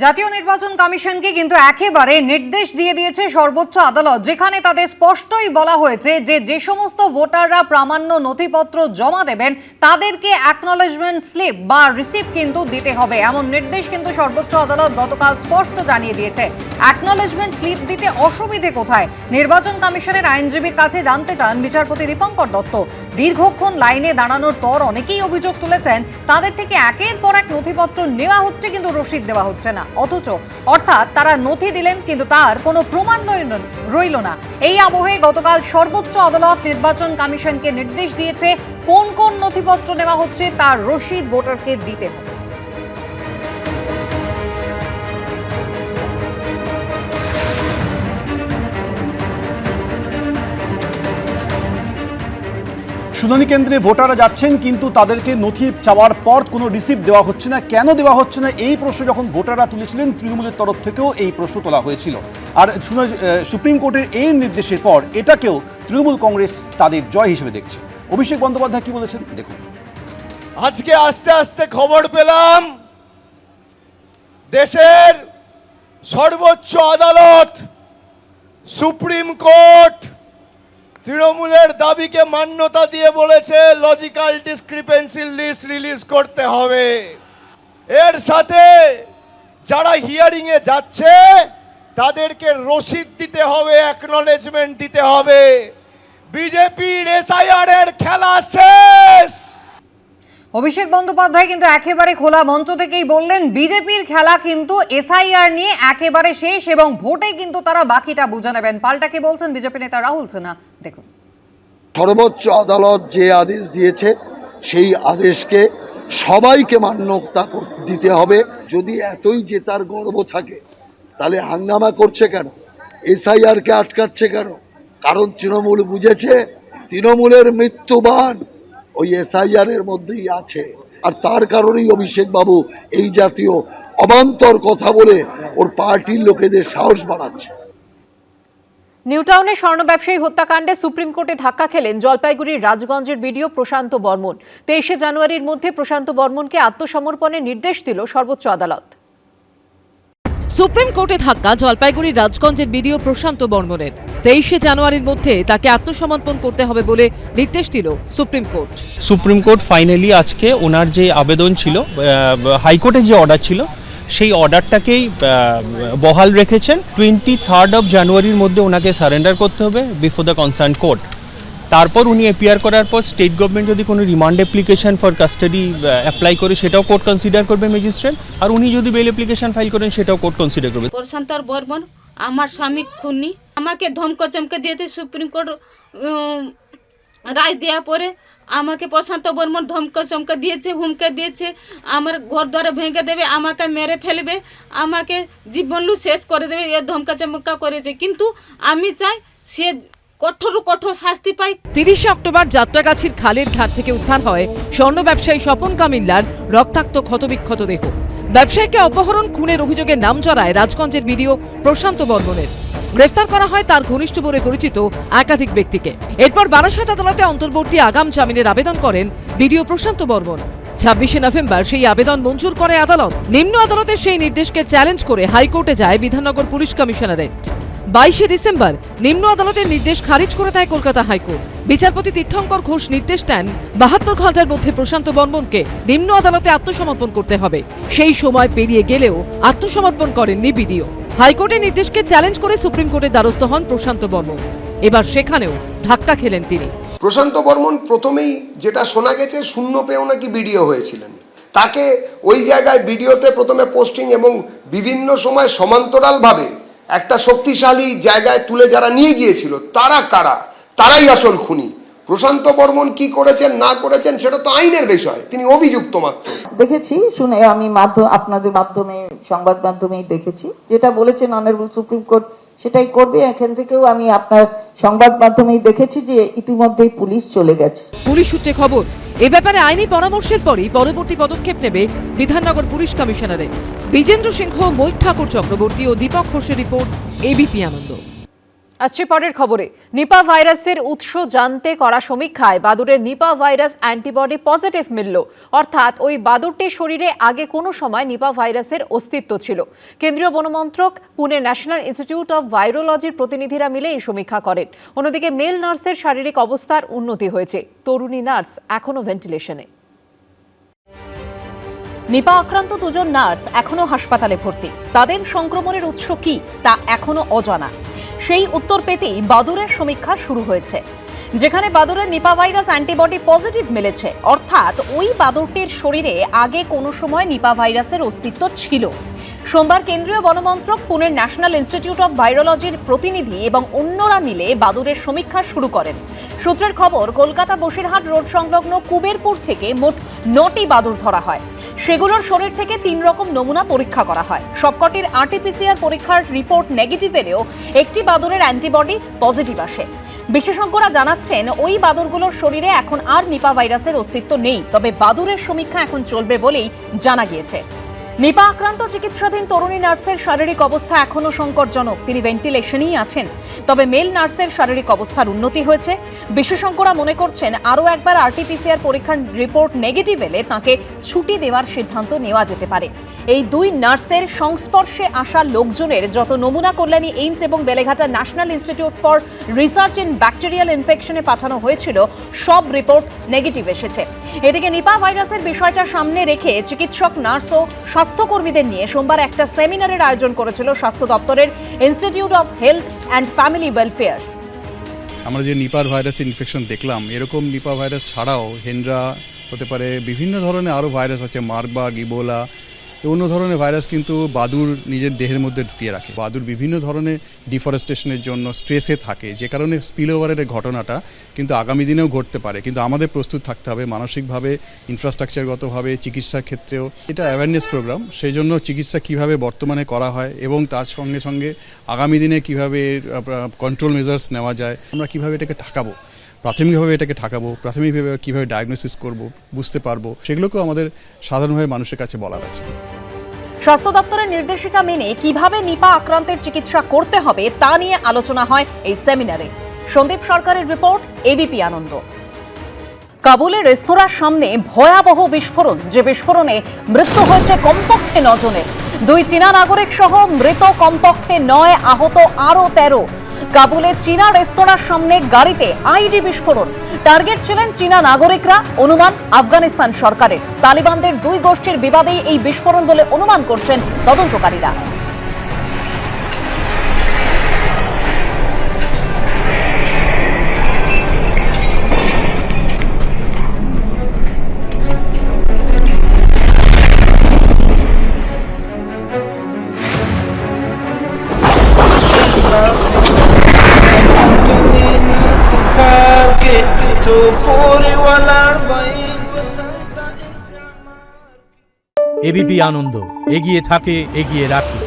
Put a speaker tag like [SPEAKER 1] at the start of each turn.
[SPEAKER 1] জাতীয় নির্বাচন কমিশনকে কিন্তু একেবারে নির্দেশ দিয়ে দিয়েছে সর্বোচ্চ আদালত, যেখানে তাদের স্পষ্টই বলা হয়েছে যে সমস্ত ভোটাররা প্রামাণ্য নথিপত্র জমা দেবেন তাদেরকে অ্যাকনলেজমেন্ট স্লিপ বা রিসিপ্ট কিন্তু দিতে হবে। এমন নির্দেশ কিন্তু সর্বোচ্চ আদালত গতকাল স্পষ্ট জানিয়ে দিয়েছে। অ্যাকনলেজমেন্ট স্লিপ দিতে অসুবিধে কোথায়? নির্বাচন কমিশনের আইনজীবীর কাছে জানতে চান বিচারপতি দীপঙ্কর দত্ত। দীর্ঘক্ষণ লাইনে দাঁড়ানোর পর অনেকেই অভিযোগ তুলেছেন তাদের থেকে একের পর এক নথিপত্র নেওয়া হচ্ছে কিন্তু রসিদ দেওয়া হচ্ছে না, অর্থাৎ তারা নথি দিলেন কিন্তু তার কোনো প্রমাণ রইল না। এই আবহে গতকাল সর্বোচ্চ আদালত নির্বাচন কমিশনকে নির্দেশ দিয়েছে কোন কোন নথিপত্র নেওয়া হচ্ছে তার রসিদ ভোটারকে দিতে হবে।
[SPEAKER 2] শুনানি কেন্দ্রে ভোটাররা যাচ্ছেন কিন্তু তাদেরকে নথি চাওয়ার পর কোনো রিসিপ্ট দেওয়া হচ্ছে না। কেন দেওয়া হচ্ছে না এই প্রশ্ন যখন ভোটাররা তুলেছিলেন, তৃণমূলের তরফ থেকেও এই প্রশ্ন তোলা হয়েছিল। আর সুপ্রিম কোর্টের এই নির্দেশের পর এটাকেও তৃণমূল কংগ্রেস তাদের জয় হিসেবে দেখছে। অভিষেক বন্দ্যোপাধ্যায় কি বলেছেন দেখুন।
[SPEAKER 3] আজকে আস্তে আস্তে খবর পেলাম দেশের সর্বোচ্চ আদালত সুপ্রিম কোর্ট তৃণমূলের দাবিকে মান্যতা দিয়ে বলেছে লজিক্যাল ডিসক্রিপেন্সি লিস্ট রিলিজ করতে হবে। এর সাথে যারা হিয়ারিং এ যাচ্ছে তাদেরকে রসিদ দিতে হবে, অ্যাকনলেজমেন্ট দিতে হবে। বিজেপির এসআইআর এর খেলা শেষ।
[SPEAKER 1] অভিষেক বন্দ্যোপাধ্যায় কিন্তু একেবারে খোলা মঞ্চ থেকেই বললেন বিজেপির খেলা কিন্তু এসআইআর নিয়ে একেবারে শেষ এবং ভোটে কিন্তু তারা বাকিটা বুঝে নেবেন। পাল্টা কি বলছেন বিজেপি নেতা রাহুল সিনহা, দেখুন।
[SPEAKER 4] সর্বোচ্চ আদালত যে আদেশ দিয়েছে সেই আদেশকে সবাইকে মান্যতা দিতে হবে। যদি এতই জেতার গর্ব থাকে তাহলে হাঙ্গামা করছে কেন? এসআইআর কে আটকাচ্ছে কেন? কারণ তৃণমূল বুঝেছে তৃণমূলের মৃত্যুবান ওই এসআইআর এর মধ্যেই আছে। আর তার কারণেই অভিষেক বাবু এই জাতীয় অবান্তর কথা বলে ওর পার্টির লোকেদের সাহস বাড়াচ্ছে।
[SPEAKER 5] নিউটাউনে স্বর্ণ ব্যবসায়ী হত্যাকাণ্ডে সুপ্রিম কোর্টে ধাক্কা খেলেন জলপাইগুড়ির রাজগঞ্জের বিডিও প্রশান্ত বর্মন। 23শে জানুয়ারির মধ্যে প্রশান্ত বর্মনকে আত্মসমর্পণের নির্দেশ দিল সর্বোচ্চ আদালত।
[SPEAKER 6] সুপ্রিম কোর্টে ধাক্কা জলপাইগুড়ির রাজগঞ্জের বিডিও প্রশান্ত বর্মনের। 23শে জানুয়ারির মধ্যে তাকে আত্মসমর্পণ করতে হবে বলে নির্দেশ দিল supreme court.
[SPEAKER 7] Supreme court finally আজকে ওনার যে আবেদন ছিল, হাইকোর্টের যে অর্ডার ছিল সেই অর্ডারটাকেই বহাল রেখেছেন। 23 জানুয়ারির মধ্যে ওনাকে সারেন্ডার করতে হবে বিফোর দ্য কনসার্ন কোর্ট। তারপর উনি অ্যাপিয়ার করার পর স্টেট গভর্নমেন্ট যদি কোনো remand application for custody apply করে সেটাও কোর্ট কনসিডার করবে ম্যাজিস্ট্রেট। আর উনি যদি বেল অ্যাপ্লিকেশন ফাইল করেন সেটাও কোর্ট কনসিডার করবে।
[SPEAKER 8] প্রশান্ত বর্মন আমার স্বামী খুনি, আমাকে ধমক চমকে দিয়েছে সুপ্রিম কোর্ট রায় দেওয়ার পরে আমাকে প্রশান্ত বর্মন ধমক চমকে দিয়েছে, হুমকে দিয়েছে আমার ঘর দ্বারা ভেঙে দেবে, আমাকে মেরে ফেলবে, আমাকে জীবনলু শেষ করে দেবে, এ ধমকা চমকা করেছে। কিন্তু আমি চাই সে কঠোর শাস্তি পাই।
[SPEAKER 6] 30শে অক্টোবর যাত্রাগাছির খালের ধার থেকে উদ্ধার হয় স্বর্ণ ব্যবসায়ী স্বপন কামিল্লার রক্তাক্ত ক্ষতবিক্ষত দেহ। ব্যবসায়ীকে অপহরণ খুনের অভিযোগে নাম জড়ায় রাজগঞ্জের বিডিও প্রশান্ত বর্মনের। গ্রেফতার করা হয় তার ঘনিষ্ঠ বলে পরিচিত একাধিক ব্যক্তিকে। এরপর বারাসত আদালতে অন্তর্বর্তী আগাম জামিনের আবেদন করেন বিডিও প্রশান্ত বর্মন। 26শে নভেম্বর সেই আবেদন মঞ্জুর করে আদালত। নিম্ন আদালতের সেই নির্দেশকে চ্যালেঞ্জ করে হাইকোর্টে যায় বিধাননগর পুলিশ কমিশনারেট। 22শে ডিসেম্বর নিম্ন আদালতের নির্দেশ খারিজ করে দেয় কলকাতা হাইকোর্ট। বিচারপতি তীর্থঙ্কর ঘোষ নির্দেশ দেন 72 ঘন্টার মধ্যে প্রশান্ত বর্মনকে নিম্ন আদালতে আত্মসমর্পণ করতে হবে। সেই সময় পেরিয়ে গেলেও আত্মসমর্পণ করেননি বিডিও। হাইকোর্টের নির্দেশকে চ্যালেঞ্জ করে সুপ্রিম কোর্টের দ্বারস্থ হন প্রশান্ত বর্মন। এবার সেখানেও ধাক্কা খেলেন তিনি।
[SPEAKER 9] প্রশান্ত বর্মন প্রথমেই যেটা শোনা গেছে শূন্য পেয়েও নাকি বিডিও হয়েছিলেন। তাকে ওই জায়গায় বিডিওতে প্রথমে পোস্টিং এবং বিভিন্ন সময় সমান্তরালভাবে একটা শক্তিশালী জায়গায় তুলে যারা নিয়ে গিয়েছিল তারা কারা, তারাই আসল খুনি। প্রশান্ত বর্মন কি করেছেন না করেছেন সেটা তো আইনের বিষয়, তিনি অভিযুক্ত মাত্র।
[SPEAKER 10] দেখেছি, শুনে আমি আপনাদের মাধ্যমে সংবাদ মাধ্যমেই দেখেছি যেটা বলেছেন অনারেবল সুপ্রিম কোর্ট সেটাই করবে। এখান থেকেও আমি আপনার সংবাদ মাধ্যমেই দেখেছি যে ইতিমধ্যেই পুলিশ চলে গেছে।
[SPEAKER 6] পুলিশ সূত্রে খবর, এ ব্যাপারে আইনি পরামর্শের পরই পরবর্তী পদক্ষেপ নেবে বিধাননগর পুলিশ কমিশনারেট। বিজেন্দ্র সিংহ, মৈক ঠাকুর চক্রবর্তী ও দীপক ঘোষের রিপোর্ট, এবিপি আনন্দ।
[SPEAKER 5] আসছে পরের খবরে। নিপা ভাইরাসের উৎস জানতে করা সমীক্ষায় বাদুড়ের নিপা ভাইরাস অ্যান্টিবডি পজিটিভ মিলল। অর্থাৎ ওই বাদুড়টির শরীরে আগে কোনো সময় নিপা ভাইরাসের অস্তিত্ব ছিল। কেন্দ্রীয় বনমন্ত্রক, পুনে ন্যাশনাল ইনস্টিটিউট অফ ভাইরোলজির প্রতিনিধিরা মিলে এই সমীক্ষা করেন। অন্যদিকে মেল নার্সের শারীরিক অবস্থার উন্নতি হয়েছে। তরুণী নার্স এখনও ভেন্টিলেশনে। নিপা আক্রান্ত দুজন নার্স এখনো হাসপাতালে ভর্তি। তাদের সংক্রমণের উৎস কি তা এখনো অজানা। সেই উত্তর পেতেই বাদুড়ের সমীক্ষা শুরু হয়েছে, যেখানে বাদুড়ের নিপা ভাইরাস অ্যান্টিবডি পজিটিভ মিলেছে। অর্থাৎ ওই বাদুড়টির শরীরে আগে কোনো সময় নিপা ভাইরাসের অস্তিত্ব ছিল। সোমবার কেন্দ্রীয় বনমন্ত্রক, পুনের ন্যাশনাল ইনস্টিটিউট অফ ভাইরোলজির প্রতিনিধি এবং অন্যরা মিলে বাদুড়ের সমীক্ষা শুরু করেন। সূত্রের খবর, কলকাতা বসিরহাট রোড সংলগ্ন কুবেরপুর থেকে মোট 9টি বাদুড় ধরা হয়। সেগুলোর শরীর থেকে 3 রকম নমুনা পরীক্ষা করা হয়। সবকটির RT-PCR পরীক্ষার রিপোর্ট নেগেটিভ এলেও একটি বাদুড়ের অ্যান্টিবডি পজিটিভ আসে। বিশেষজ্ঞরা জানাচ্ছেন, ওই বাদুড়গুলোর শরীরে এখন আর নিপা ভাইরাসের অস্তিত্ব নেই। তবে বাদুড়ের সমীক্ষা এখন চলবে বলেই জানা গিয়েছে। নিপা আক্রান্ত চিকিৎসাধীন তরুণী নার্সের শারীরিক অবস্থা এখনও সংকটজনক। তিনি ভেন্টিলেশনেই আছেন। তবে মেল নার্সের শারীরিক অবস্থার উন্নতি হয়েছে। বিশেষজ্ঞরা মনে করছেন, আরও একবার RT-PCR পরীক্ষার রিপোর্ট নেগেটিভ এলে তাঁকে ছুটি দেওয়ার সিদ্ধান্ত নেওয়া যেতে পারে। এই 2 নার্সের সংস্পর্শে আসা লোকজনের যত নমুনা কল্যাণী এইমস এবং Beleghata national institute for research in bacterial ইনফেকশনে পাঠানো হয়েছিল, সব রিপোর্ট নেগেটিভ এসেছে। এদিকে নিপা ভাইরাসের বিষয়টা সামনে রেখে চিকিৎসক, নার্স ও স্বাস্থ্যকর্মীদের নিয়ে সোমবার একটা সেমিনারের আয়োজন করেছিল স্বাস্থ্য দপ্তরের institute of health and family welfare.
[SPEAKER 11] আমরা যে নিপার ভাইরাস ইনফেকশন দেখলাম, এরকম নিপা ভাইরাস ছাড়াও হেনরা হতে পারে, বিভিন্ন ধরনের আরও ভাইরাস আছে, মার্বার্গ, ইবোলা, অন্য ধরনের ভাইরাস কিন্তু বাদুড় নিজের দেহের মধ্যে ঢুকিয়ে রাখে। বাদুড় বিভিন্ন ধরনের ডিফরেস্টেশনের জন্য স্ট্রেসে থাকে, যে কারণে স্পিল ওভারের ঘটনাটা কিন্তু আগামী দিনেও ঘটতে পারে। কিন্তু আমাদের প্রস্তুত থাকতে হবে মানসিকভাবে, ইনফ্রাস্ট্রাকচারগতভাবে, চিকিৎসার ক্ষেত্রেও। এটা অ্যাওয়ারনেস প্রোগ্রাম, সেই জন্য চিকিৎসা কিভাবে বর্তমানে করা হয় এবং তার সঙ্গে সঙ্গে আগামী দিনে কিভাবে কন্ট্রোল মেজার্স নেওয়া যায়, আমরা কিভাবে এটাকে ঠেকাবো, প্রাথমিকভাবে এটাকে ঠেকাবো, প্রাথমিকভাবে কীভাবে ডায়াগনোসিস করব, বুঝতে পারবো, সেগুলোকেও আমাদের সাধারণভাবে মানুষের কাছে বলার আছে।
[SPEAKER 5] স্বাস্থ্য দপ্তরের নির্দেশিকা মেনে কিভাবে নিপা আক্রান্তের চিকিৎসা করতে হবে তা নিয়ে আলোচনা হয় এই সেমিনারে। সন্দীপ সরকারের রিপোর্ট, এবিপি আনন্দ। কাবুলের রেস্তোরাঁর সামনে ভয়াবহ বিস্ফোরণ, যে বিস্ফোরণে মৃত্যু হয়েছে কমপক্ষে 9 জনের। 2 চীনা নাগরিক সহ মৃত কমপক্ষে 9, আহত আরও 13। কাবুলে চীনা রেস্তোরাঁর সামনে গাড়িতে আইডি বিস্ফোরণ। টার্গেট ছিলেন চীনা নাগরিকরা, অনুমান আফগানিস্তান সরকারের। তালিবানদের 2 গোষ্ঠীর বিবাদেই এই বিস্ফোরণ বলে অনুমান করছেন তদন্তকারীরা।
[SPEAKER 12] এবিপি আনন্দ, এগিয়ে থাকে, এগিয়ে রাখে।